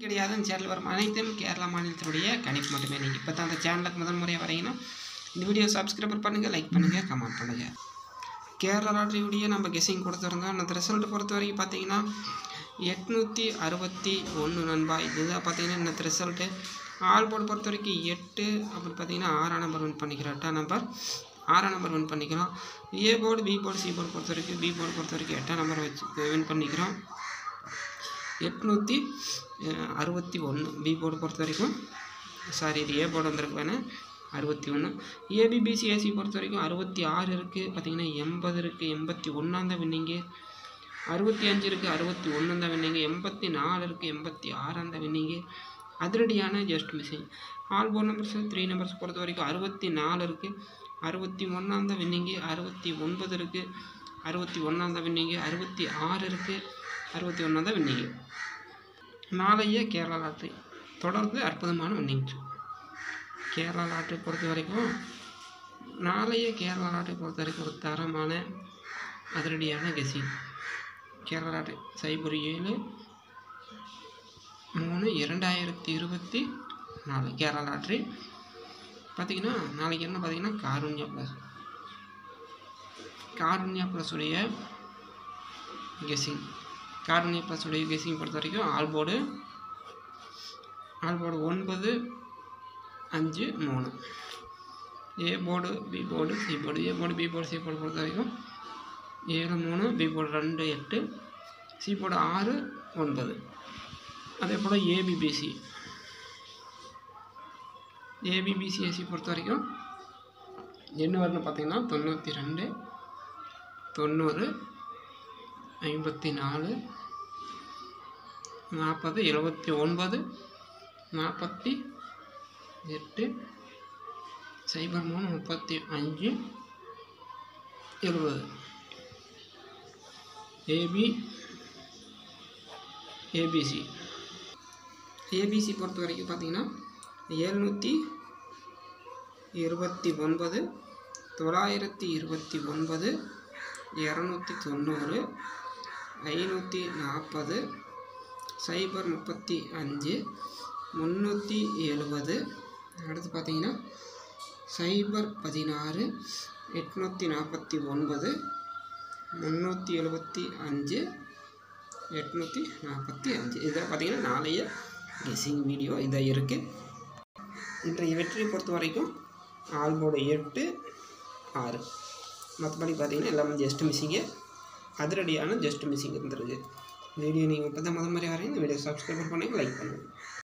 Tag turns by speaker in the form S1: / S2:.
S1: கிடையாது. இந்த சேனல் வரும் அனைத்தும் கேரளா மாநிலத்தினுடைய கணிப்பு மட்டுமே. நீங்கள் இப்போ தான் அந்த சேனலுக்கு முதல் முறையாக வரீங்கன்னா இந்த வீடியோ சப்ஸ்கிரைப் பண்ணுங்கள், லைக் பண்ணுங்கள், கமெண்ட் பண்ணுங்கள். கேரளா லாட்ரியுடைய நம்ம கெஸ்ஸிங் கொடுத்துருந்தோம். அந்த ரிசல்ட் பொறுத்த வரைக்கும் பார்த்தீங்கன்னா 861 நண்பா. இதுதான் பார்த்தீங்கன்னா இந்த ரிசல்ட்டு. ஆல் போர்டு பொறுத்த வரைக்கும் 8 அப்படி பார்த்தீங்கன்னா 6ஆம் நம்பர் வின் பண்ணிக்கிறோம். 8ஆம் நம்பர் 6ஆம் நம்பர் வின் பண்ணிக்கிறோம். A board, B board, C board பொறுத்த வரைக்கும் பி போர்டு பொறுத்த வரைக்கும் 8ஆம் நம்பர் வச்சு வின் பண்ணிக்கிறோம். 861 பி போர்டு பொறுத்த வரைக்கும், சாரி இது ஏ போர்டு வந்திருக்கு வேணா 61. ஏபிபிசி ஏசி பொறுத்த வரைக்கும் 66 இருக்குது. பார்த்தீங்கன்னா 80 இருக்குது. 81 தான் வின்னிங்கு. 65 இருக்குது. 61 தான் வின்னிங்கு. 84 இருக்குது. 86 தான் வின்னிங்கு. அதிரடியான just missing. All board numbers 3 numbers பொறுத்த வரைக்கும் 64 இருக்குது. 61 தான் வின்னிங்கு. 69 இருக்குது. 61 தான் வின்னிங்கு. 66 இருக்குது. 61 தான் வின்னிங்கு. நாளைய கேரளா லாட்ரி தொடர்ந்து அற்புதமான வின்னிங்ஸ். கேரளா லாட்ரி பொறுத்த வரைக்கும் நாளைய கேரளா லாட்ரி பொறுத்த வரைக்கும் ஒரு தரமான அதிரடியான guessing. Kerala lottery 07/3/2024 Kerala lottery பார்த்திங்கன்னா நாளைக்கு என்ன பார்த்திங்கன்னா காருண்யா ப்ளஸ் உடைய கெஸ்ஸிங். காருண்யா ப்ளஸ் உடைய கெஸ்ஸிங் பொறுத்த வரைக்கும் all board 9, 5, 3. A board, B board, C board. A board, B board, C board பொறுத்த வரைக்கும் 7, 3. B board 2, 8. C board 6, 9. அதே போல் ஏபிபிசி ஏசி பொறுத்த வரைக்கும் என்ன வரும்னு பார்த்தீங்கன்னா 92, 90, 54, 40, 79, 48, 03, 35, 70. ஏபிசி பொறுத்த வரைக்கும் பார்த்தீங்கன்னா 729, 929, 290, 540, 035, 370. அடுத்து பார்த்தீங்கன்னா 016, 849, 375, 845. இதில் பார்த்தீங்கன்னா நாளைய கெஸ்ஸிங் வீடியோ இதாக இருக்குது. இன்றைய வெற்றியை பொறுத்த வரைக்கும் ஆல் போர்டு 8, 6. மற்றபடி பார்த்தீங்கன்னா எல்லாமே ஜஸ்ட் மிஸ்ஸிங்கு. அதிரடியான ஜஸ்ட் மிஸ்ஸிங் இருந்திருக்கு. வீடியோ நீங்கள் இப்போ தான் முதல் மாதிரி வரீங்க. இந்த வீடியோ சப்ஸ்கிரைப் பண்ணுங்கள், லைக் பண்ணுங்கள்.